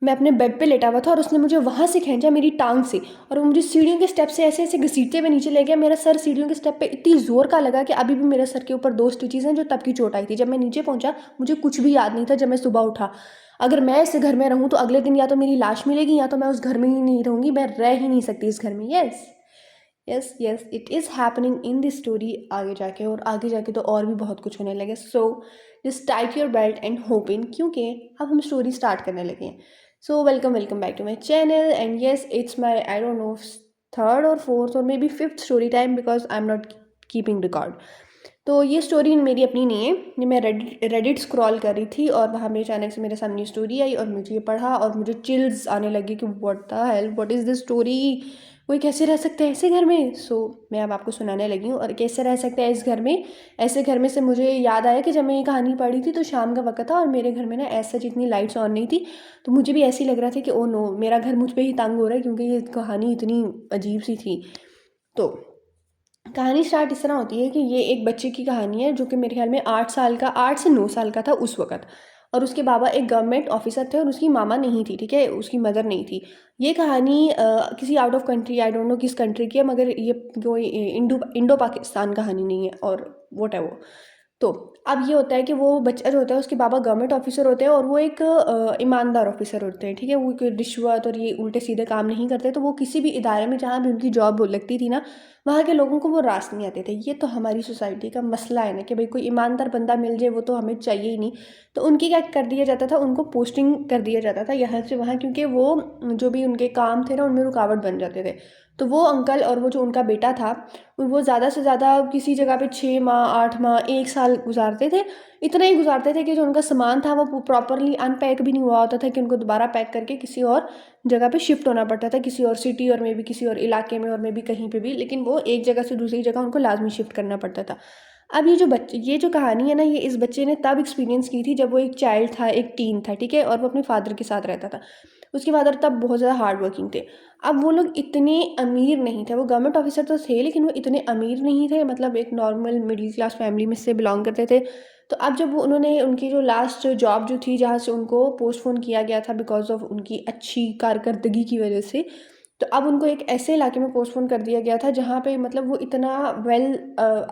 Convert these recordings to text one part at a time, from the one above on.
मैं अपने बेड पे लेटा हुआ था और उसने मुझे वहाँ से खींचा मेरी टांग से, और वो मुझे सीढ़ियों के स्टेप से ऐसे ऐसे घसीटते हुए नीचे ले गया। मेरा सर सीढ़ियों के स्टेप पे इतनी ज़ोर का लगा कि अभी भी मेरे सर के ऊपर 2 स्टिचेज़ हैं जो तब की चोट आई थी। जब मैं नीचे पहुँचा मुझे कुछ भी याद नहीं था। जब मैं सुबह उठा, अगर मैं इस घर में रहूँ तो अगले दिन या तो मेरी लाश मिलेगी या तो मैं उस घर में ही नहीं रहूँगी, मैं रह ही नहीं सकती इस घर में। Yes, yes, yes, it is happening in this story आगे जाके, और आगे जाके तो और भी बहुत कुछ होने लगे। So just tight your belt and hop in, क्योंकि अब हम स्टोरी स्टार्ट करने लगे हैं। So welcome back to my channel, and yes it's my I don't know third और फोर्थ और maybe fifth story time, because I am not keeping record. तो ये स्टोरी मेरी अपनी नहीं है, ये मैं रेडिट स्क्रॉल कर रही थी और वहाँ मेरे अचानक से मेरे सामने स्टोरी आई और मुझे ये पढ़ा और मुझे चिल्स आने लगी कि what the hell, what is this story, कोई कैसे रह सकता है ऐसे घर में। सो मैं अब आपको सुनाने लगी हूँ, और कैसे रह सकता है इस घर में। ऐसे घर में से मुझे याद आया कि जब मैं ये कहानी पढ़ी थी तो शाम का वक्त था और मेरे घर में ना ऐसा जितनी लाइट्स ऑन नहीं थी, तो मुझे भी ऐसे ही लग रहा था कि ओ नो, मेरा घर मुझ पर ही तंग हो रहा है, क्योंकि ये कहानी इतनी अजीब सी थी। तो कहानी स्टार्ट इस तरह होती है कि ये एक बच्चे की कहानी है जो कि मेरे ख्याल में 8 से 9 साल का था उस वक्त, और उसके बाबा एक गवर्नमेंट ऑफिसर थे और उसकी मामा नहीं थी, ठीक है, उसकी मदर नहीं थी। ये कहानी किसी out of country, I don't no किस कंट्री की है, मगर ये कोई इंडो पाकिस्तान कहानी नहीं है, और वोट है वो। तो अब ये होता है कि वो बच्चा जो होता है उसके बाबा गवर्नमेंट ऑफिसर होते हैं और वो एक ईमानदार ऑफिसर होते हैं, ठीक है, वो कोई रिश्वत और ये उल्टे सीधे काम नहीं करते। तो वो किसी भी इदारे में जहाँ भी उनकी जॉब लगती थी ना, वहाँ के लोगों को वो रास नहीं आते थे। ये तो हमारी सोसाइटी का मसला है ना कि भाई कोई ईमानदार बंदा मिल जाए, वो तो हमें चाहिए ही नहीं। तो उनकी क्या कर दिया जाता था, उनको पोस्टिंग कर दिया जाता था यहाँ से वहाँ, क्योंकि वो जो भी उनके काम थे ना उनमें रुकावट बन जाते थे। तो वो अंकल और वो जो उनका बेटा था, वो ज़्यादा से ज़्यादा किसी जगह पे 6 माह 8 माह 1 साल गुजारते थे। इतना ही गुजारते थे कि जो उनका सामान था वो प्रॉपरली अनपैक भी नहीं हुआ होता था, कि उनको दोबारा पैक करके किसी और जगह पे शिफ्ट होना पड़ता था, किसी और सिटी और में भी किसी और इलाके में और में भी कहीं पे भी, लेकिन वो एक जगह से दूसरी जगह उनको लाजमी शिफ्ट करना पड़ता था। अब ये जो कहानी है ना, ये इस बच्चे ने तब एक्सपीरियंस की थी जब वो एक चाइल्ड था, एक टीन था, ठीक है, और वो अपने फादर के साथ रहता था। उसके फादर तब बहुत ज़्यादा हार्ड वर्किंग थे। अब वो लोग इतने अमीर नहीं थे, वो गवर्नमेंट ऑफिसर तो थे लेकिन वो इतने अमीर नहीं थे, मतलब एक नॉर्मल मिडिल क्लास फैमिली में से बिलोंग करते थे। तो अब जब उन्होंने उनकी जो लास्ट जॉब जो थी जहाँ से उनको पोस्टपोन किया गया था बिकॉज ऑफ उनकी अच्छी कारकर्दगी की वजह से, तो अब उनको एक ऐसे इलाके में पोस्टपोन कर दिया गया था जहाँ पे मतलब वो इतना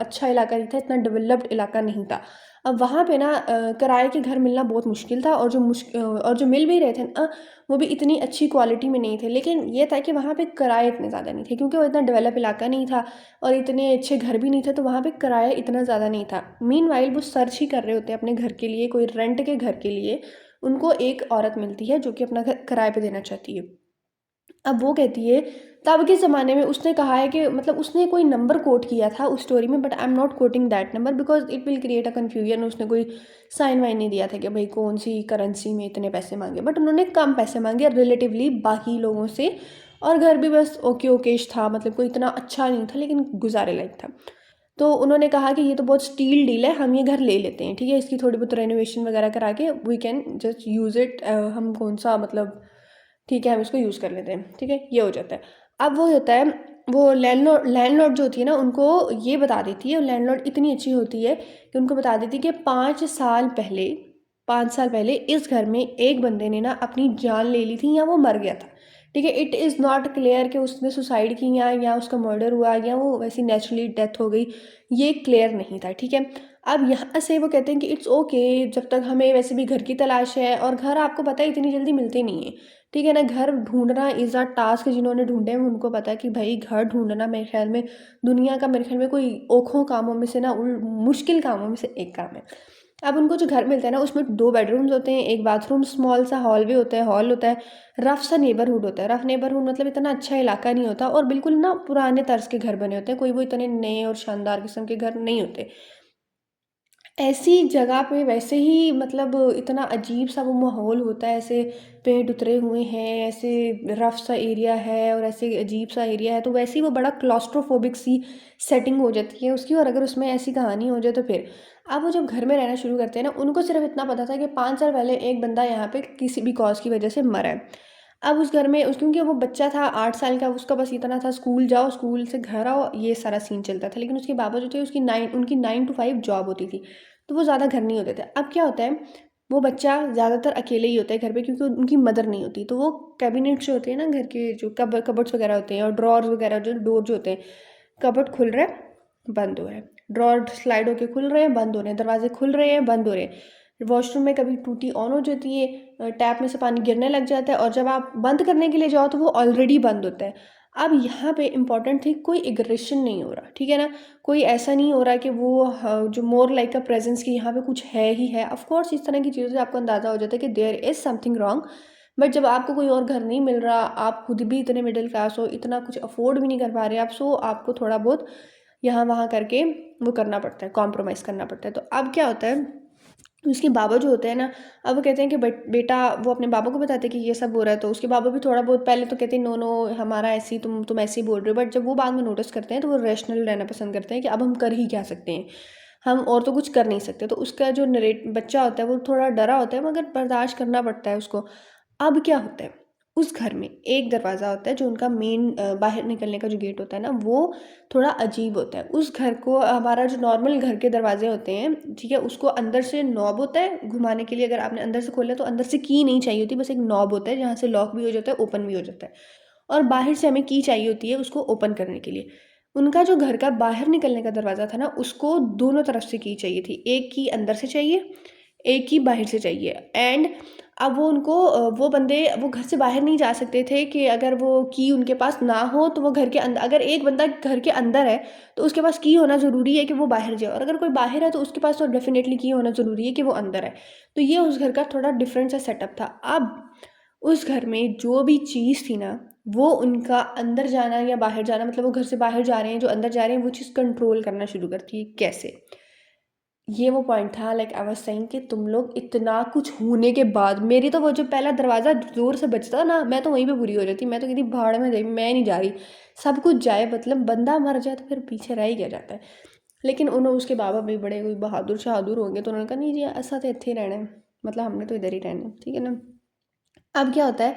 अच्छा इलाका नहीं था, इतना डेवलप्ड इलाका नहीं था। अब वहाँ पे ना किराए के घर मिलना बहुत मुश्किल था, और जो मिल भी रहे थे ना, वो भी इतनी अच्छी क्वालिटी में नहीं थे। लेकिन ये था कि वहाँ पे किराए इतने ज़्यादा नहीं थे, क्योंकि वो इतना डेवलप इलाका नहीं था और इतने अच्छे घर भी नहीं थे, तो वहाँ पे किराया इतना ज़्यादा नहीं था। मीनवाइल वो सर्च ही कर रहे होते हैं अपने घर के लिए, कोई रेंट के घर के लिए। उनको एक औरत मिलती है जो कि अपना घर किराए पे देना चाहती है। अब वो कहती है, तब के ज़माने में उसने कहा है कि मतलब उसने कोई नंबर कोट किया था उस स्टोरी में, but I am not coating that number because it will create a confusion. उसने कोई साइन वाइन नहीं दिया था कि भाई कौन सी करेंसी में इतने पैसे मांगे, बट उन्होंने कम पैसे मांगे रिलेटिवली बाकी लोगों से, और घर भी बस ओके ओकेश था, मतलब कोई इतना अच्छा नहीं था लेकिन गुजारे लायक था। तो उन्होंने कहा कि ये तो बहुत स्टील डील है, हम ये घर ले लेते हैं, ठीक है, इसकी थोड़ी बहुत रेनोवेशन वगैरह करा के we can just use it, हम कौन सा मतलब, ठीक है हम इसको यूज़ कर लेते हैं, ठीक है, ये हो जाता है। अब वो होता है, वो लैंडलॉर्ड जो होती है ना उनको ये बता देती है, और लैंडलॉर्ड इतनी अच्छी होती है कि उनको बता देती है कि 5 साल पहले इस घर में एक बंदे ने ना अपनी जान ले ली थी या वो मर गया था, ठीक है। इट इज़ नॉट क्लियर कि उसने सुसाइड की या उसका मर्डर हुआ या वो वैसी नेचुरली डेथ हो गई, ये क्लियर नहीं था, ठीक है। अब यहाँ से वो कहते हैं कि इट्स ओके, जब तक हमें वैसे भी घर की तलाश है, और घर आपको पता है इतनी जल्दी मिलते नहीं है, ठीक है ना। घर ढूंढना इज़ अ टास्क, जिन्होंने ढूंढे हैं उनको पता है कि भाई घर ढूंढना मेरे ख्याल में दुनिया का, मेरे ख्याल में कोई औखों कामों में से ना मुश्किल कामों में से एक काम है। अब उनको जो घर मिलता है ना उसमें 2 बेडरूम्स होते हैं, एक बाथरूम, स्मॉल सा हॉलवे होता है, हॉल होता है, रफ सा नेबरहुड होता है। रफ नेबरहुड मतलब इतना अच्छा इलाका नहीं होता, और बिल्कुल ना पुराने तर्ज के घर बने होते हैं, कोई वो इतने नए और शानदार किस्म के घर नहीं होते। ऐसी जगह पे वैसे ही मतलब इतना अजीब सा वो माहौल होता है, ऐसे पेड़ उतरे हुए हैं, ऐसे रफ सा एरिया है और ऐसे अजीब सा एरिया है, तो वैसे ही वो बड़ा क्लॉस्ट्रोफोबिक सी सेटिंग हो जाती है उसकी। और अगर उसमें ऐसी कहानी हो जाए तो फिर अब वो जब घर में रहना शुरू करते हैं ना, उनको सिर्फ इतना पता था कि 5 साल पहले एक बंदा यहाँ पे किसी भी कॉज की वजह से मरा है। अब उस घर में क्योंकि वो बच्चा था 8 साल का, उसका बस इतना था स्कूल जाओ, स्कूल से घर आओ, ये सारा सीन चलता था। लेकिन उसके बाबा जो थे उनकी 9 to 5 जॉब होती थी, तो वो ज़्यादा घर नहीं होते थे। अब क्या होता है, वो बच्चा ज़्यादातर अकेले ही होता है घर पे, क्योंकि उनकी मदर नहीं होती। तो वो कैबिनेट्स जो होते हैं ना घर के, जो कबर्ड्स वगैरह होते हैं और ड्रॉर्स वगैरह, जो डोर जो होते हैं, कबर्ड खुल रहा है बंद हो रहा है, ड्रॉर स्लाइड होके खुल रहे हैं बंद हो रहे हैं, दरवाजे खुल रहे हैं बंद हो रहे हैं, वॉशरूम में कभी टूटी ऑन हो जाती है, टैप में से पानी गिरने लग जाता है, और जब आप बंद करने के लिए जाओ तो वो ऑलरेडी बंद होता है। अब यहाँ पे इम्पॉर्टेंट थी, कोई एग्रेशन नहीं हो रहा, ठीक है ना, कोई ऐसा नहीं हो रहा कि वो जो मोर लाइक अ प्रेजेंस की यहाँ पे कुछ है ही है। ऑफ कोर्स इस तरह की चीज़ों से आपको अंदाज़ा हो जाता है कि there is something wrong. But जब आपको कोई और घर नहीं मिल रहा, आप खुद भी इतने मिडिल क्लास हो, इतना कुछ अफोर्ड भी नहीं कर पा रहे आप, सो आपको थोड़ा बहुत यहाँ वहाँ करके वो करना पड़ता है, कॉम्प्रोमाइज़ करना पड़ता है। तो अब क्या होता है, उसके बाबा जो होते हैं ना, अब वो कहते हैं कि बेटा, वो अपने बाबा को बताते हैं कि ये सब हो रहा है। तो उसके बाबा भी थोड़ा बहुत पहले तो कहते हैं नो नो हमारा ऐसे ही, तुम ऐसे ही बोल रहे हो। बट जब वो बाद में नोटिस करते हैं तो वो रैशनल रहना पसंद करते हैं कि अब हम कर ही क्या सकते हैं, हम और तो कुछ कर नहीं सकते। तो उसका जो नरेट बच्चा होता है वो थोड़ा डरा होता है, मगर बर्दाश्त करना पड़ता है उसको। अब क्या होता है, उस घर में एक दरवाज़ा होता है जो उनका मेन बाहर निकलने का जो गेट होता है ना, वो थोड़ा अजीब होता है। उस घर को, हमारा जो नॉर्मल घर के दरवाजे होते हैं, ठीक है, उसको अंदर से नॉब होता है घुमाने के लिए। अगर आपने अंदर से खोला तो अंदर से की नहीं चाहिए होती, बस एक नॉब होता है जहाँ से लॉक भी हो जाता है, ओपन भी हो जाता है। और बाहर से हमें की चाहिए होती है उसको ओपन करने के लिए। उनका जो घर का बाहर निकलने का दरवाज़ा था ना, उसको दोनों तरफ से की चाहिए थी, एक की अंदर से चाहिए, एक ही बाहर से चाहिए। एंड अब वो उनको वो बंदे वो घर से बाहर नहीं जा सकते थे कि अगर वो की उनके पास ना हो तो वो घर के अंदर, अगर एक बंदा घर के अंदर है तो उसके पास की होना ज़रूरी है कि वो बाहर जाए, और अगर कोई बाहर है तो उसके पास तो डेफिनेटली की होना ज़रूरी है कि वो अंदर है। तो ये उस घर का थोड़ा डिफरेंट सा सेटअप था। अब उस घर में जो भी चीज़ थी ना, वो उनका अंदर जाना या बाहर जाना, मतलब वो घर से बाहर जा रहे हैं, जो अंदर जा रहे हैं, वो चीज़ कंट्रोल करना शुरू करती है। कैसे? ये वो पॉइंट था, लाइक आई वाज सेइंग कि तुम लोग इतना कुछ होने के बाद, मेरी तो वो जो पहला दरवाज़ा ज़ोर से बजता ना, मैं तो वहीं पे बुरी हो जाती, मैं तो कहती भाड़ में जाए, मैं नहीं जा रही। सब कुछ जाए, मतलब बंदा मर जाए तो फिर पीछे रह ही गया जाता है। लेकिन उन्होंने, उसके बाबा भी बड़े कोई बहादुर शहादुर होंगे, तो उन्होंने कहा नहीं जी ऐसा तो इत्थे ही रहना है, मतलब हमने तो इधर ही रहना है, ठीक है ना। अब क्या होता है,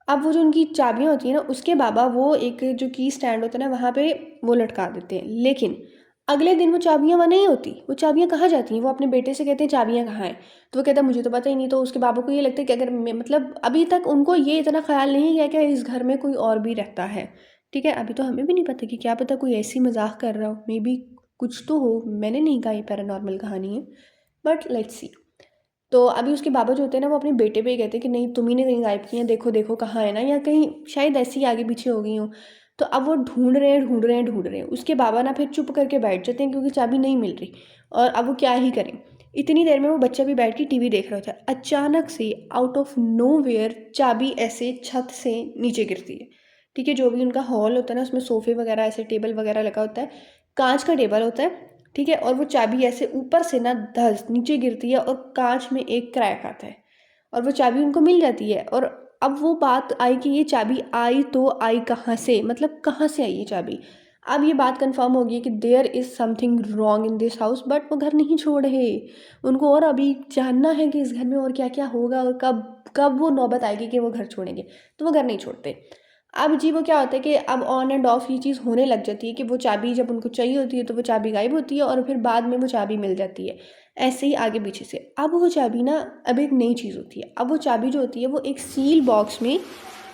अब वो जो उनकी चाबियाँ होती हैं ना, उसके बाबा वो एक जो की स्टैंड होता है ना, वहाँ पे वो लटका देते हैं। लेकिन अगले दिन वो चाबियाँ वहाँ नहीं होती, वो चाबियाँ कहाँ जाती हैं? वो अपने बेटे से कहते हैं चाबियाँ कहाँ हैं? तो वो कहता है मुझे तो पता ही नहीं। तो उसके बाबा को ये लगता है कि अगर मैं, मतलब अभी तक उनको ये इतना ख्याल नहीं है कि इस घर में कोई और भी रहता है, ठीक है। अभी तो हमें भी नहीं पता, कि क्या पता कोई ऐसी मजाक कर रहा हो, मे बी कुछ तो हो। मैंने नहीं कहा ये पैरानॉर्मल कहानी है, बट लेट्स सी। तो अभी उसके बाबा जो होते हैं ना, वो अपने बेटे पे ही कहते हैं कि नहीं तुम ही ने कहीं गायब किया, देखो देखो कहाँ है ना, या कहीं शायद ऐसी ही आगे पीछे हो गई हूँ। तो अब वो ढूंढ रहे हैं ढूंढ रहे हैं ढूंढ रहे हैं, उसके बाबा ना फिर चुप करके बैठ जाते हैं क्योंकि चाबी नहीं मिल रही। और अब वो क्या ही करें। इतनी देर में वो बच्चा भी बैठ के टीवी देख रहा होता है, अचानक से आउट ऑफ नो वेयर चाबी ऐसे छत से नीचे गिरती है, ठीक है। जो भी उनका हॉल होता है ना, उसमें सोफे वगैरह ऐसे टेबल वगैरह लगा होता है, कांच का टेबल होता है, ठीक है। और वो चाबी ऐसे ऊपर से ना धस नीचे गिरती है और कांच में एक क्रैक आता है, और वो चाबी उनको मिल जाती है। और अब वो बात आई कि ये चाबी आई तो आई कहाँ से, मतलब कहाँ से आई ये चाबी। अब ये बात कंफर्म हो गई कि there is something wrong in this house, but वो घर नहीं छोड़ रहे। उनको और अभी जानना है कि इस घर में और क्या क्या होगा, और कब कब वो नौबत आएगी कि वो घर छोड़ेंगे। तो वो घर नहीं छोड़ते। अब जी वो क्या होता है कि अब ऑन एंड ऑफ ये चीज़ होने लग जाती है कि वो चाबी जब उनको चाहिए होती है तो वो चाबी गायब होती है, और फिर बाद में वो चाबी मिल जाती है, ऐसे ही आगे पीछे से। अब वो चाबी ना, अब एक नई चीज़ होती है। अब वो चाबी जो होती है वो एक सील बॉक्स में,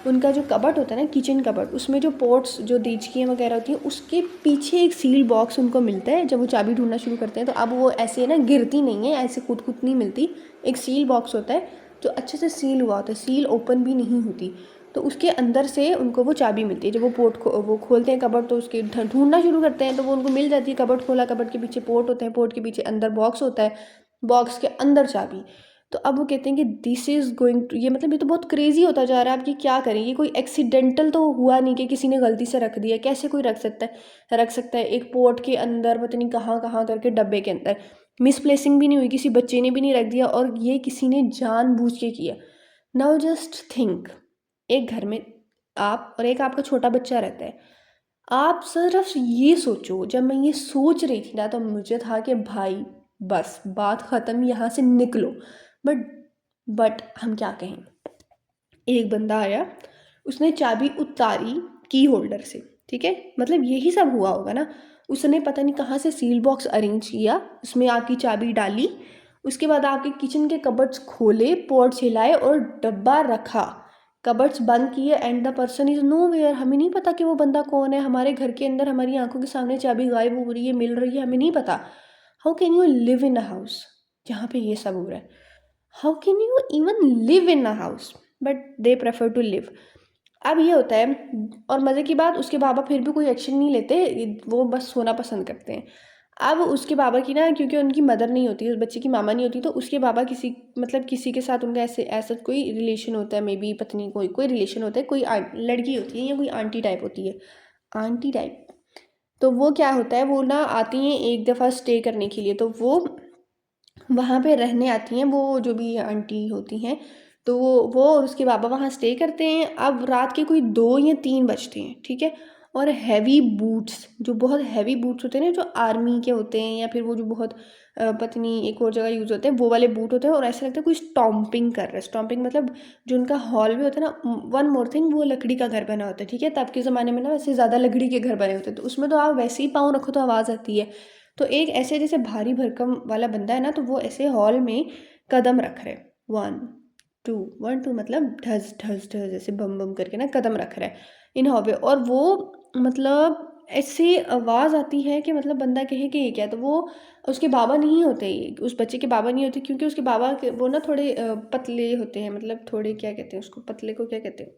उनका जो कबर्ड होता है ना, किचन कबर्ड, उसमें जो पॉट्स जो देचकियाँ वगैरह होती हैं, उसके पीछे एक सील बॉक्स उनको मिलता है। जब वो चाबी ढूंढना शुरू करते हैं तो अब वो ऐसे ना गिरती नहीं है, ऐसे खुद खुद नहीं मिलती। एक सील बॉक्स होता है जो अच्छे से सील हुआ होता है, सील ओपन भी नहीं होती। तो उसके अंदर से उनको वो चाबी मिलती है। जब वो वो खोलते हैं कबर्ड, तो उसके ढूंढना शुरू करते हैं तो वो उनको मिल जाती है। कबर्ड खोला, कबर्ड के पीछे पोर्ट होते हैं, पोर्ट के पीछे अंदर बॉक्स होता है, बॉक्स के अंदर चाबी। तो अब वो कहते हैं कि दिस इज़ गोइंग टू, ये मतलब ये तो बहुत क्रेजी होता जा रहा है, आप ये क्या करें, ये कोई एक्सीडेंटल तो हुआ नहीं कि किसी ने गलती से रख दिया। कैसे कोई रख सकता है एक पोर्ट के अंदर, पता नहीं कहाँ कहाँ करके डब्बे के अंदर। मिसप्लेसिंग भी नहीं हुई, किसी बच्चे ने भी नहीं रख दिया, और ये किसी ने जानबूझ के किया। नाउ जस्ट थिंक, एक घर में आप और एक आपका छोटा बच्चा रहता है। आप सिर्फ ये सोचो, जब मैं ये सोच रही थी ना तो मुझे था कि भाई बस बात ख़त्म, यहाँ से निकलो। बट बट हम क्या कहें, एक बंदा आया, उसने चाबी उतारी की होल्डर से, ठीक है। मतलब यही सब हुआ होगा ना। उसने पता नहीं कहाँ से सील बॉक्स अरेंज किया, उसमें आपकी चाबी डाली, उसके बाद आपके किचन के कबर्ड्स खोले, पोर्च हिलाए और डब्बा रखा, कबर्ड्स बंद किए and the person is nowhere. हमें नहीं पता कि वो बंदा कौन है, हमारे घर के अंदर हमारी आंखों के सामने चाबी गायब हो रही है, मिल रही है, हमें नहीं पता। How can you live in a house जहाँ पे ये सब हो रहा है? How can you even live in a house? But they prefer to live. अब ये होता है, और मज़े की बात, उसके बाबा फिर भी कोई एक्शन नहीं लेते, वो बस सोना पसंद करते हैं। अब उसके बाबा की ना, क्योंकि उनकी मदर नहीं होती, उस बच्चे की मामा नहीं होती, तो उसके बाबा किसी मतलब किसी के साथ उनका ऐसा कोई रिलेशन होता है, मे बी पत्नी कोई रिलेशन होता है, कोई लड़की होती है या कोई आंटी टाइप होती है, आंटी टाइप। तो वो क्या होता है, वो ना आती हैं एक दफ़ा स्टे करने के लिए, तो वो वहाँ पे रहने आती हैं, वो जो भी आंटी होती हैं, तो वो और उसके बाबा वहाँ स्टे करते हैं। अब रात के कोई 2 या 3 बजते हैं, ठीक है? और हैवी बूट्स, जो बहुत हैवी बूट्स होते हैं ना, जो आर्मी के होते हैं, या फिर वो जो बहुत पता नहीं एक और जगह यूज़ होते हैं, वो वाले बूट होते हैं, और ऐसा लगता है कोई स्टॉम्पिंग कर रहा है। स्टॉम्पिंग मतलब जो उनका हॉल भी होता है ना, वन मोर थिंग, वो लकड़ी का घर बना होता है, ठीक है? तब के ज़माने में ना वैसे ज़्यादा लकड़ी के घर बने होते हैं, तो उसमें तो आप वैसे ही पाँव रखो तो आवाज़ आती है। तो एक ऐसे जैसे भारी भरकम वाला बंदा है ना, तो वो ऐसे हॉल में कदम रख रहे, 1 2 1 2 मतलब ढस ढस ढस ऐसे बम बम करके ना कदम रख रहा है इन हॉल, और वो मतलब ऐसी आवाज़ आती है कि मतलब बंदा कहे कि ये क्या है। तो वो उसके बाबा नहीं होते, ये उस बच्चे के बाबा नहीं होते, क्योंकि उसके बाबा वो ना थोड़े पतले होते हैं, मतलब थोड़े क्या कहते हैं उसको, पतले को क्या कहते हैं,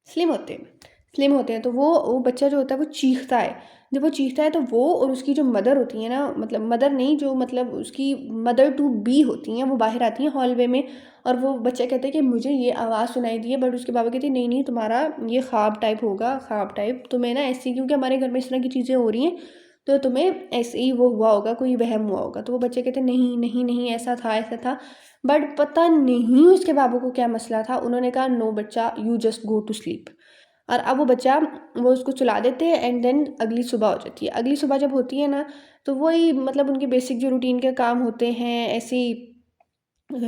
स्लिम होते हैं, स्लिम होते हैं। तो वो बच्चा जो होता है वो चीखता है, जब वो चीखता है तो वो और उसकी जो मदर होती है ना, मतलब मदर नहीं, जो मतलब उसकी मदर टू बी होती हैं, वो बाहर आती हैं हॉलवे में, और वो बच्चा कहता है कि मुझे ये आवाज़ सुनाई दी है, बट उसके बाबा कहते हैं नहीं नहीं, तुम्हारा ये ख्वाब टाइप होगा, ख्वाब टाइप तुम्हें ना ऐसी, क्योंकि हमारे घर में इस तरह की चीज़ें हो रही हैं, तो तुम्हें ऐसे ही वो हुआ होगा, कोई वहम हुआ होगा। तो वो बच्चे कहते हैं नहीं नहीं नहीं, ऐसा था ऐसा था। बट पता नहीं उसके बाबू को क्या मसला था, उन्होंने कहा नो बच्चा, you just go to sleep. और अब वो बच्चा, वो उसको सुला देते हैं, एंड देन अगली सुबह हो जाती है। अगली सुबह जब होती है ना, तो वही मतलब उनके बेसिक जो रूटीन के काम होते हैं, ऐसी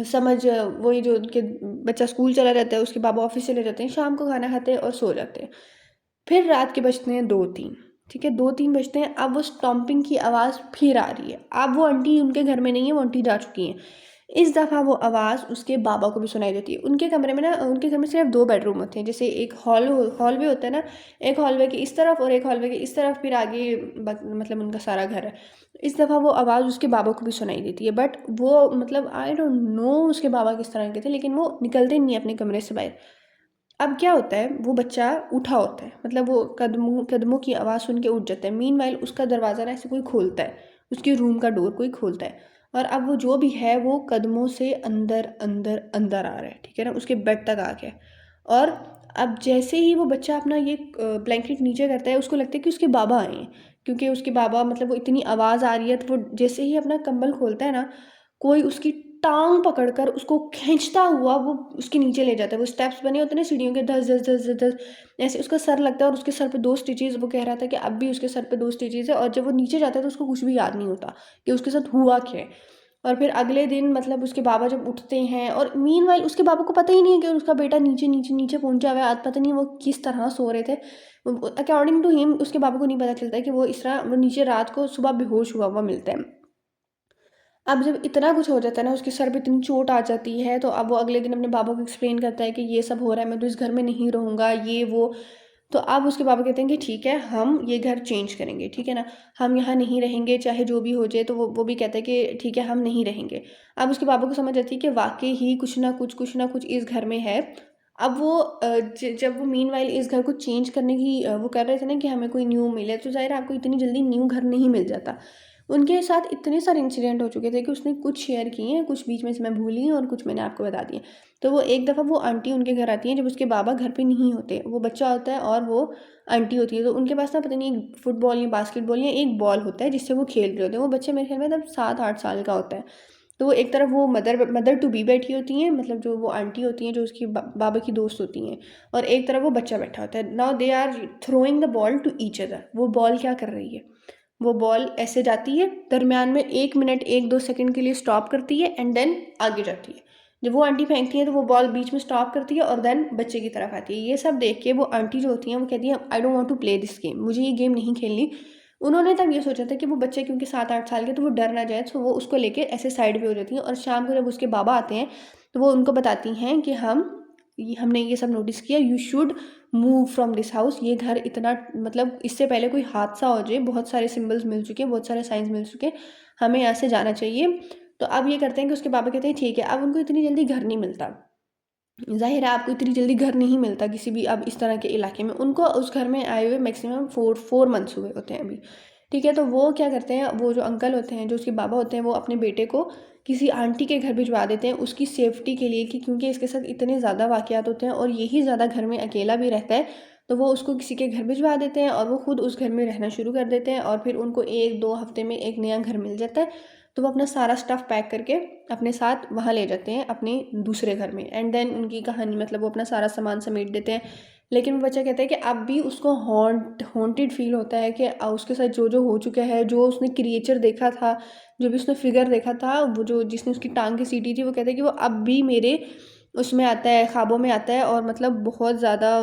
समझ, वही जो उनके बच्चा स्कूल चला जाता है, उसके बाबा ऑफिस चले जाते हैं, शाम को खाना खाते हैं और सो जाते हैं। फिर रात के बजते हैं 2 3, ठीक है, 2 3 बजते हैं। अब वो स्टॉम्पिंग की आवाज़ फिर आ रही है। अब वो आंटी उनके घर में नहीं है, वो आंटी जा चुकी हैं। इस दफ़ा वो आवाज़ उसके बाबा को भी सुनाई देती है। उनके कमरे में ना, उनके घर में सिर्फ 2 बेडरूम होते हैं, जैसे एक हॉलवे होता है ना, एक हॉलवे के इस तरफ और एक हॉलवे के इस तरफ, फिर आगे मतलब उनका सारा घर है। इस दफ़ा वो आवाज़ उसके बाबा को भी सुनाई देती है, बट वो मतलब आई डोंट नो उसके बाबा किस तरह के थे, लेकिन वो निकलते नहीं है अपने कमरे से बाहर। अब क्या होता है, वो बच्चा उठा होता है, मतलब वो कदमों कदमों की आवाज़ सुन के उठ जाता है। मीनवाइल उसका दरवाज़ा ना ऐसे कोई खोलता है, उसके रूम का डोर कोई खोलता है, और अब वो जो भी है वो कदमों से अंदर अंदर अंदर आ रहा है, ठीक है ना, उसके बेड तक आ गया। और अब जैसे ही वो बच्चा अपना ये ब्लैंकेट नीचे करता है, उसको लगता है कि उसके बाबा आए हैं, क्योंकि उसके बाबा मतलब वो इतनी आवाज़ आ रही है, तो वो जैसे ही अपना कंबल खोलता है ना, कोई उसकी टांग पकड़कर उसको खींचता हुआ वो उसके नीचे ले जाता है। वो स्टेप्स बने होते हैं ना सीढ़ियों के, धस धस धस धस धस, ऐसे उसका सर लगता है, और उसके सर पे 2 स्टिचेज़, वो कह रहा था कि अब भी उसके सर पे 2 स्टिचेज़ है, और जब वो नीचे जाता है तो उसको कुछ भी याद नहीं होता कि उसके साथ हुआ क्या है। और फिर अगले दिन मतलब उसके बाबा जब उठते हैं, और मीनवाइल उसके बाबा को पता ही नहीं है कि उसका बेटा नीचे नीचे नीचे पहुंचा हुआ है। आज पता नहीं वो किस तरह सो रहे थे, अकॉर्डिंग टू हिम उसके बाबा को नहीं पता चलता है कि वो इस तरह वो नीचे रात को सुबह बेहोश हुआ हुआ मिलता है। अब जब इतना कुछ हो जाता है ना, उसके सर पे इतनी चोट आ जाती है, तो अब वो अगले दिन अपने बाबा को एक्सप्लेन करता है कि ये सब हो रहा है, मैं तो इस घर में नहीं रहूँगा, ये वो। तो अब उसके बाबा कहते हैं कि ठीक है, हम ये घर चेंज करेंगे, ठीक है ना, हम यहाँ नहीं रहेंगे चाहे जो भी हो जाए। तो वो भी कहता है कि ठीक है, हम नहीं रहेंगे। अब उसके बाबा को समझ आती है कि वाक़ई ही कुछ ना कुछ इस घर में है। अब वो जब वो मीनवाइल इस घर को चेंज करने की वो कर रहे थे ना कि हमें कोई न्यू मिले, तो ज़ाहिर है आपको इतनी जल्दी न्यू घर नहीं मिल जाता। उनके साथ इतने सारे इंसिडेंट हो चुके थे कि उसने कुछ शेयर किए हैं, कुछ बीच में से मैं भूली हूँ और कुछ मैंने आपको बता दिए। तो वो एक दफ़ा वो आंटी उनके घर आती हैं जब उसके बाबा घर पे नहीं होते, वो बच्चा होता है और वो आंटी होती है। तो उनके पास ना पता नहीं एक फुटबॉल या बास्केटबॉल या एक बॉल होता है जिससे वो खेल रहे होते हैं। वो बच्चे मेरे ख्याल में तब 7 8 साल का होता है। तो वो एक तरफ वो मदर टू बी बैठी होती हैं, मतलब जो वो आंटी होती हैं जो उसकी बाबा की दोस्त होती हैं, और एक तरफ वो बच्चा बैठा होता है। Now they are throwing the ball to each other. वो बॉल क्या कर रही है, वो बॉल ऐसे जाती है, दरमियान में 1 मिनट 1 2 सेकंड के लिए स्टॉप करती है, एंड देन आगे जाती है। जब वो आंटी फेंकती है तो वो बॉल बीच में स्टॉप करती है और देन बच्चे की तरफ आती है। ये सब देख के वो आंटी जो होती हैं वो कहती हैं I don't want to play this game, मुझे ये गेम नहीं खेलनी। उन्होंने तब ये सोचा था कि वो बच्चे क्योंकि 7-8 साल के, तो वो डर ना जाए, तो वो उसको लेके ऐसे साइड पे हो जाती हैं। और शाम को जब उसके बाबा आते हैं तो वो उनको बताती हैं कि हमने ये सब नोटिस किया, you should move from this house. ये घर इतना, मतलब इससे पहले कोई हादसा हो जाए, बहुत सारे सिम्बल्स मिल चुके हैं, बहुत सारे साइंस मिल चुके हैं, हमें यहाँ से जाना चाहिए। तो अब ये करते हैं कि उसके पापा कहते हैं ठीक है। अब उनको इतनी जल्दी घर नहीं मिलता, ज़ाहिर है आपको इतनी जल्दी घर नहीं मिलता किसी भी अब इस तरह के इलाके में। उनको उस घर में आए हुए मैक्सिमम 4 मंथ्स हुए होते हैं अभी, ठीक है। तो वो क्या करते हैं, वो जो अंकल होते हैं, जो उसके बाबा होते हैं, वो अपने बेटे को किसी आंटी के घर भिजवा देते हैं उसकी सेफ्टी के लिए, कि क्योंकि इसके साथ इतने ज़्यादा वाक़यात होते हैं और यही ज़्यादा घर में अकेला भी रहता है। तो वो उसको किसी के घर भिजवा देते हैं और वो खुद उस घर में रहना शुरू कर देते हैं। और फिर उनको 1-2 हफ्ते में एक नया घर मिल जाता है। तो वो अपना सारा स्टफ़ पैक करके अपने साथ वहाँ ले जाते हैं अपने दूसरे घर में। एंड देन उनकी कहानी, मतलब वो अपना सारा सामान समेट देते हैं। लेकिन वो बच्चा कहता है कि अब भी उसको हॉन्टेड फील होता है कि उसके साथ जो जो हो चुका है, जो उसने क्रिएचर देखा था, जो भी उसने फिगर देखा था, वो जो जिसने उसकी टांग घसीटी थी, वो कहता है कि वो अब भी मेरे उसमें आता है, ख्वाबों में आता है, और मतलब बहुत ज़्यादा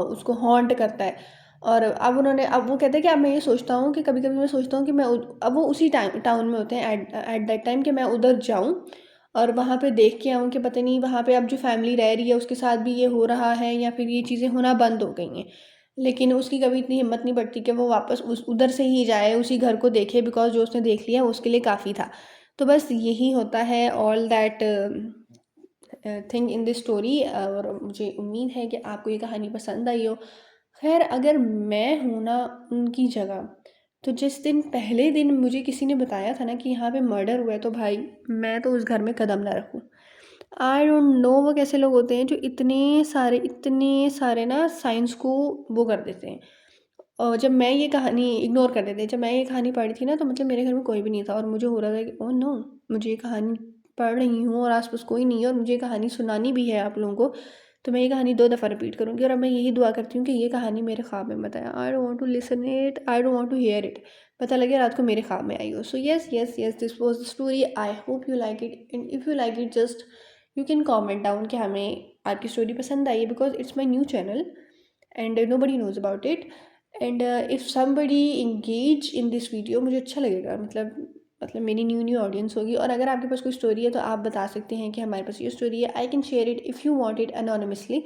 उसको हॉन्ट करता है। और अब वो कहते हैं कि अब मैं ये सोचता हूँ कि कभी-कभी मैं सोचता हूँ कि अब वो उसी टाउन में होते हैं एट एट दैट टाइम, कि मैं उधर जाऊँ और वहाँ पे देख के आऊँ कि पता नहीं वहाँ पे अब जो फैमिली रह रही है उसके साथ भी ये हो रहा है या फिर ये चीज़ें होना बंद हो गई हैं। लेकिन उसकी कभी इतनी हिम्मत नहीं बढ़ती कि वो वापस उस उधर से ही जाए, उसी घर को देखे, बिकॉज़ जो उसने देख लिया उसके लिए काफ़ी था। तो बस यही होता है all that thing in this story. और मुझे उम्मीद है कि आपको ये कहानी पसंद आई हो। खैर, अगर मैं हूँ ना उनकी जगह, तो जिस दिन पहले दिन मुझे किसी ने बताया था ना कि यहाँ पे मर्डर हुआ है, तो भाई मैं तो उस घर में कदम ना रखूँ। आई डोंट नो वो कैसे लोग होते हैं जो इतने सारे ना साइंस को वो कर देते हैं। और जब मैं ये कहानी इग्नोर कर देते हैं, जब मैं ये कहानी पढ़ी थी ना, तो मतलब मेरे घर में कोई भी नहीं था और मुझे हो रहा था कि ओह नो, मुझे ये कहानी पढ़ रही हूँ और आस-पास कोई नहीं है और मुझे ये कहानी सुनानी भी है आप लोगों को, तो मैं ये कहानी 2 दफ़ा रिपीट करूँगी। और अब मैं यही दुआ करती हूँ कि ये कहानी मेरे ख्वाब में मत आए। I don't want to listen it, I don't want to hear it. पता लगे रात को मेरे ख्वाब में आई हो। So yes, yes, yes, this was the story. I hope you like it, and if you like it, just you can comment down कि हमें आपकी स्टोरी पसंद आई है, because it's my new channel and nobody knows about it. And if somebody engage in this video, मुझे अच्छा लगेगा, मतलब मेरी न्यू ऑडियंस होगी। और अगर आपके पास कोई स्टोरी है तो आप बता सकते हैं कि हमारे पास ये स्टोरी है। I can share it if you want it anonymously.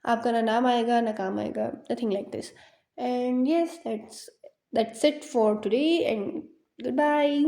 आपका ना नाम आएगा ना काम आएगा, nothing like this. And yes, that's it for today and good bye.